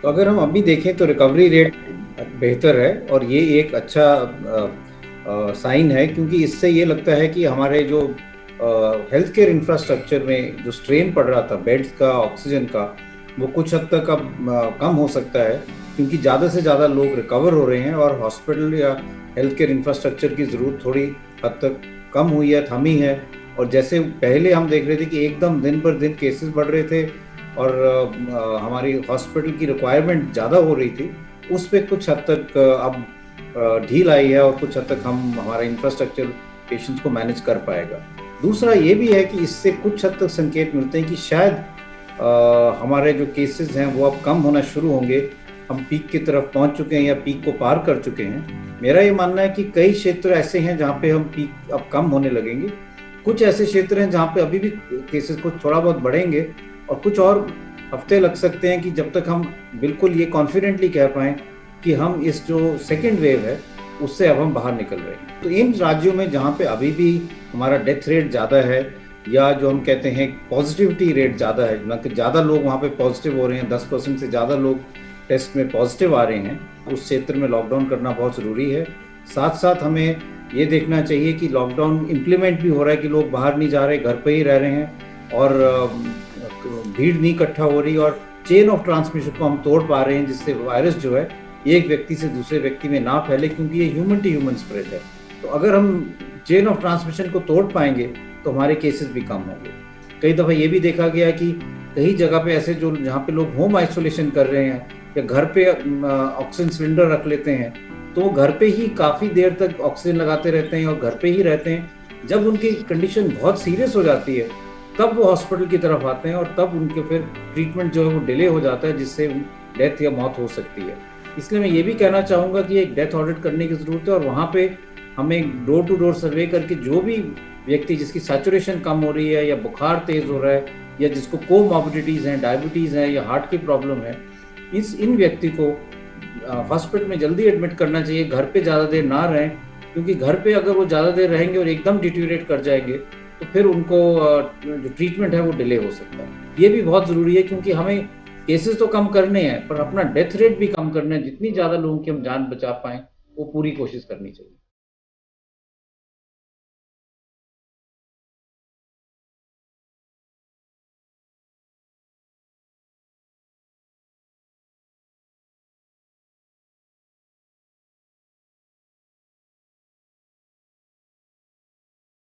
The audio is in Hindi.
तो अगर हम अभी देखें तो रिकवरी रेट बेहतर है और ये एक अच्छा साइन है, क्योंकि इससे ये लगता है कि हमारे जो हेल्थ केयर इंफ्रास्ट्रक्चर में जो स्ट्रेन पड़ रहा था बेड्स का, ऑक्सीजन का, वो कुछ हद तक अब कम हो सकता है, क्योंकि ज़्यादा से ज़्यादा लोग रिकवर हो रहे हैं और हॉस्पिटल या हेल्थ केयर इंफ्रास्ट्रक्चर की ज़रूरत थोड़ी हद तक कम हुई है, थमी है। और जैसे पहले हम देख रहे थे कि एकदम दिन पर दिन केसेस बढ़ रहे थे और हमारी हॉस्पिटल की रिक्वायरमेंट ज़्यादा हो रही थी, उस पे कुछ हद तक अब ढील आई है और कुछ हद तक हमारा इंफ्रास्ट्रक्चर पेशेंट्स को मैनेज कर पाएगा। दूसरा ये भी है कि इससे कुछ हद तक संकेत मिलते हैं कि शायद हमारे जो केसेस हैं वो अब कम होना शुरू होंगे। हम पीक की तरफ पहुंच चुके हैं या पीक को पार कर चुके हैं। मेरा ये मानना है कि कई क्षेत्र ऐसे हैं जहाँ पे हम पीक अब कम होने लगेंगे। कुछ ऐसे क्षेत्र हैं जहाँ पे अभी भी केसेस कुछ थोड़ा बहुत बढ़ेंगे और कुछ और हफ्ते लग सकते हैं कि जब तक हम बिल्कुल ये कॉन्फिडेंटली कह पाएँ कि हम इस जो सेकेंड वेव है उससे अब हम बाहर निकल रहे हैं। तो इन राज्यों में जहाँ पे अभी भी हमारा डेथ रेट ज़्यादा है या जो हम कहते हैं पॉजिटिविटी रेट ज़्यादा है, ना कि ज़्यादा लोग वहाँ पे पॉजिटिव हो रहे हैं, 10% से ज़्यादा लोग टेस्ट में पॉजिटिव आ रहे हैं, उस क्षेत्र में लॉकडाउन करना बहुत ज़रूरी है। साथ साथ हमें ये देखना चाहिए कि लॉकडाउन इम्प्लीमेंट भी हो रहा है कि लोग बाहर नहीं जा रहे, घर पे ही रह रहे हैं और भीड़ नहीं इकट्ठा हो रही और चेन ऑफ ट्रांसमिशन को हम तोड़ पा रहे हैं, जिससे वायरस जो है एक व्यक्ति से दूसरे व्यक्ति में ना फैले, क्योंकि ये ह्यूमन टू ह्यूमन स्प्रेड है। तो अगर हम चेन ऑफ ट्रांसमिशन को तोड़ पाएंगे तो हमारे केसेस भी कम होंगे। कई दफ़ा ये भी देखा गया कि कई जगह पे ऐसे जो जहाँ पे लोग होम आइसोलेशन कर रहे हैं या घर पे ऑक्सीजन सिलेंडर रख लेते हैं, तो वो घर पे ही काफ़ी देर तक ऑक्सीजन लगाते रहते हैं और घर पे ही रहते हैं। जब उनकी कंडीशन बहुत सीरियस हो जाती है तब वो हॉस्पिटल की तरफ आते हैं और तब उनके फिर ट्रीटमेंट जो है वो डिले हो जाता है, जिससे डेथ या मौत हो सकती है। इसलिए मैं ये भी कहना चाहूँगा कि एक डेथ ऑडिट करने की ज़रूरत है और वहाँ पे हमें डोर टू डोर सर्वे करके जो भी व्यक्ति जिसकी सैचुरेशन कम हो रही है या बुखार तेज़ हो रहा है या जिसको कोमॉर्बिडिटीज़ हैं, डायबिटीज़ है या हार्ट की प्रॉब्लम है, इन व्यक्ति को हॉस्पिटल में जल्दी एडमिट करना चाहिए। घर पे ज़्यादा देर ना रहें, क्योंकि घर पे अगर वो ज़्यादा देर रहेंगे और एकदम डिटीरिएट कर जाएंगे तो फिर उनको जो ट्रीटमेंट है वो डिले हो सकता है। ये भी बहुत ज़रूरी है, क्योंकि हमें केसेस तो कम करने हैं पर अपना डेथ रेट भी कम करना है। जितनी ज़्यादा लोगों की हम जान बचा पाएँ वो पूरी कोशिश करनी चाहिए।